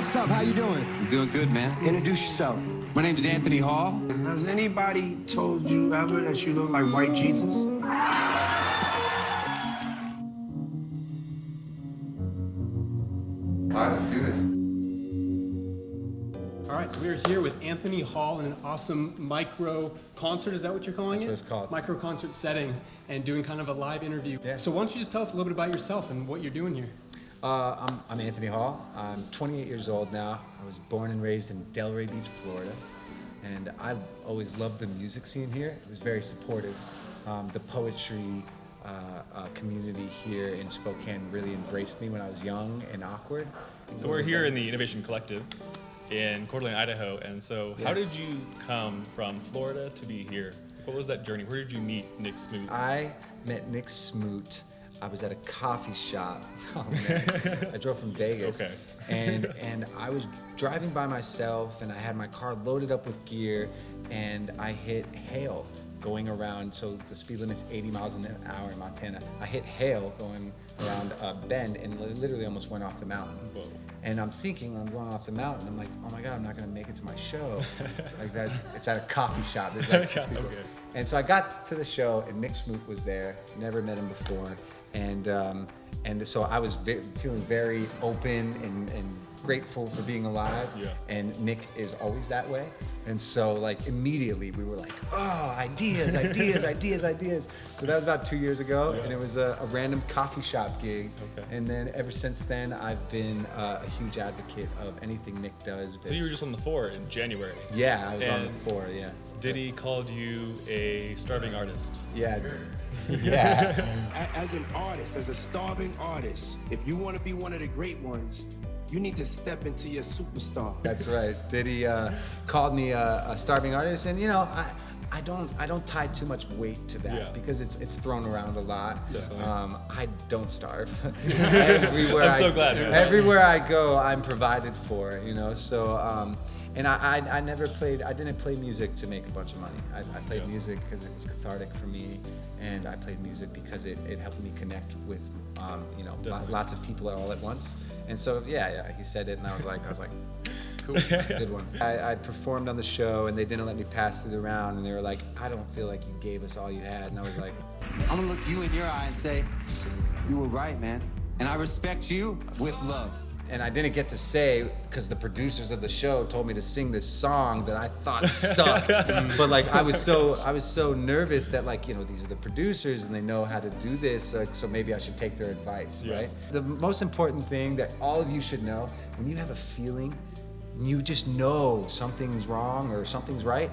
What's up? How you doing? I'm doing good, man. Introduce yourself. My name's Anthony Hall. Has anybody told you ever that you look like white Jesus? All right, let's do this. All right, so we are here with Anthony Hall in an awesome micro concert. Is that what you're calling it? That's what it's called. Micro concert setting and doing kind of a live interview. Yeah. So why don't you just tell us a little bit about yourself and what you're doing here? I'm Anthony Hall. I'm 28 years old now. I was born and raised in Delray Beach, Florida. And I've always loved the music scene here. It was very supportive. The poetry community here in Spokane really embraced me when I was young and awkward. So we're here in the Innovation Collective in Coeur d'Alene, Idaho. And so how did you come from Florida to be here? What was that journey? Where did you meet Nick Smoot? I met Nick Smoot. I was at a coffee shop. Oh, man. I drove from Vegas. Okay. And I was driving by myself, and I had my car loaded up with gear, and I hit hail going around. So the speed limit is 80 miles an hour in Montana. I hit hail going around a bend and literally almost went off the mountain. Whoa. And I'm thinking I'm going off the mountain. I'm like, oh my God, I'm not gonna make it to my show. Like that, it's at a coffee shop. There's like six people. Okay. And so I got to the show, and Nick Smoot was there. Never met him before, and so I was feeling very open and grateful for being alive. Yeah. And Nick is always that way. And so like immediately we were like, oh, ideas. So that was about 2 years ago, Yeah. and it was a random coffee shop gig. Okay. And then ever since then, I've been a huge advocate of anything Nick does. So you were just on the floor in January. Yeah, I was on the And floor, yeah. Diddy called you a starving artist. Yeah. Yeah. As an artist, as a starving artist, if you want to be one of the great ones, you need to step into your superstar. That's right. Diddy called me a starving artist, and you know, I don't tie too much weight to that Yeah. because it's thrown around a lot. Definitely. I don't starve. Everywhere I'm so glad to hear that. Everywhere I go, I'm provided for. You know, so and I didn't play music to make a bunch of money. I played Yeah. music because it was cathartic for me, and I played music because it helped me connect with you know, Definitely. lots of people all at once. And so yeah, he said it, and I was like, cool, good one. I performed on the show, and they didn't let me pass through the round, and they were like, I don't feel like you gave us all you had. And I was like, I'm gonna look you in your eye and say, you were right, man. And I respect you with love. and I didn't get to say, because the producers of the show told me to sing this song that I thought sucked. But like I was so nervous that, like, you know, these are the producers and they know how to do this, so maybe I should take their advice, Yeah. right? The most important thing that all of you should know, when you have a feeling, you just know something's wrong or something's right,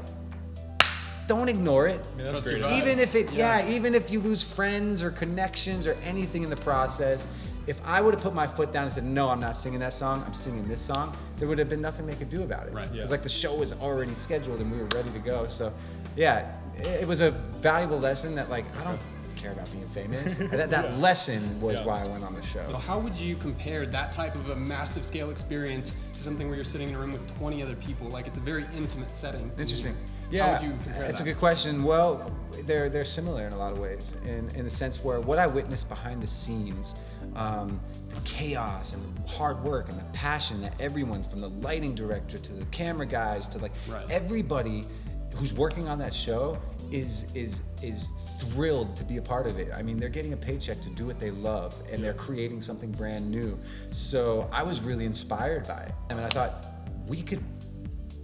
don't ignore it. I mean, that's Trust great your advice. Even if it, yeah, even if you lose friends or connections or anything in the process, if I would have put my foot down and said, no, I'm not singing that song, I'm singing this song, there would have been nothing they could do about it. Right. Because Yeah. like the show was already scheduled and we were ready to go. So yeah, it was a valuable lesson that, like, I don't care about being famous. That lesson was Yeah. why I went on the show. So how would you compare that type of a massive scale experience to something where you're sitting in a room with 20 other people? Like, it's a very intimate setting. Interesting. How Yeah, would you compare that's that? a good question. Well, they're similar in a lot of ways, in the sense where what I witnessed behind the scenes, the chaos and the hard work and the passion that everyone, from the lighting director to the camera guys to like Right. everybody who's working on that show is thrilled to be a part of it. I mean, they're getting a paycheck to do what they love, and they're creating something brand new. So I was really inspired by it. I mean, I thought we could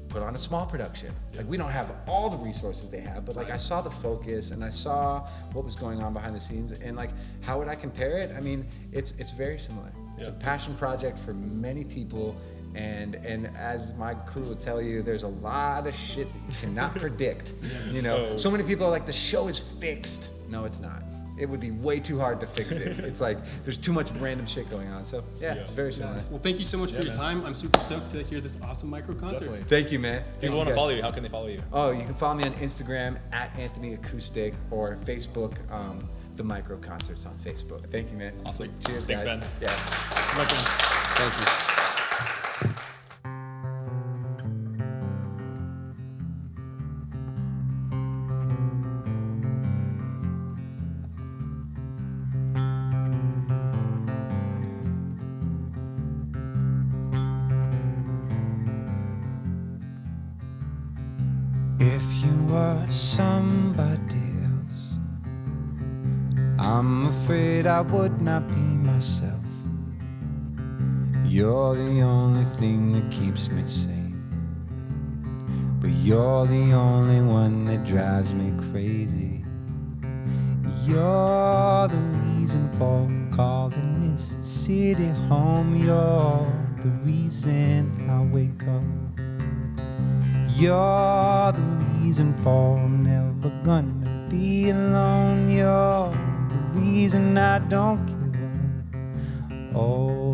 put on a small production. Like, we don't have all the resources they have, but like I saw the focus and I saw what was going on behind the scenes, and like, how would I compare it? I mean, it's very similar. It's a Yeah. passion project for many people, and as my crew will tell you, there's a lot of shit that you cannot predict. You know, so many people are like, the show is fixed. No, it's not. It would be way too hard to fix it. It's like there's too much random shit going on. So yeah, it's very similar. Well, thank you so much for your man. time. I'm super stoked to hear this awesome micro concert. Definitely. Thank you, man. If people want to follow you, how can they follow you? Oh, you can follow me on Instagram at Anthony Acoustic, or Facebook, The Micro Concerts on Facebook. Thank you, man. Awesome. Cheers, Thanks, guys. Ben. Yeah. Right on. Thank you. were somebody else, I'm afraid I would not be myself. You're the only thing that keeps me sane, but you're the only one that drives me crazy. You're the reason for calling this city home. You're the reason I wake up. You're the reason for I'm never gonna be alone. You're the reason I don't give up. Oh,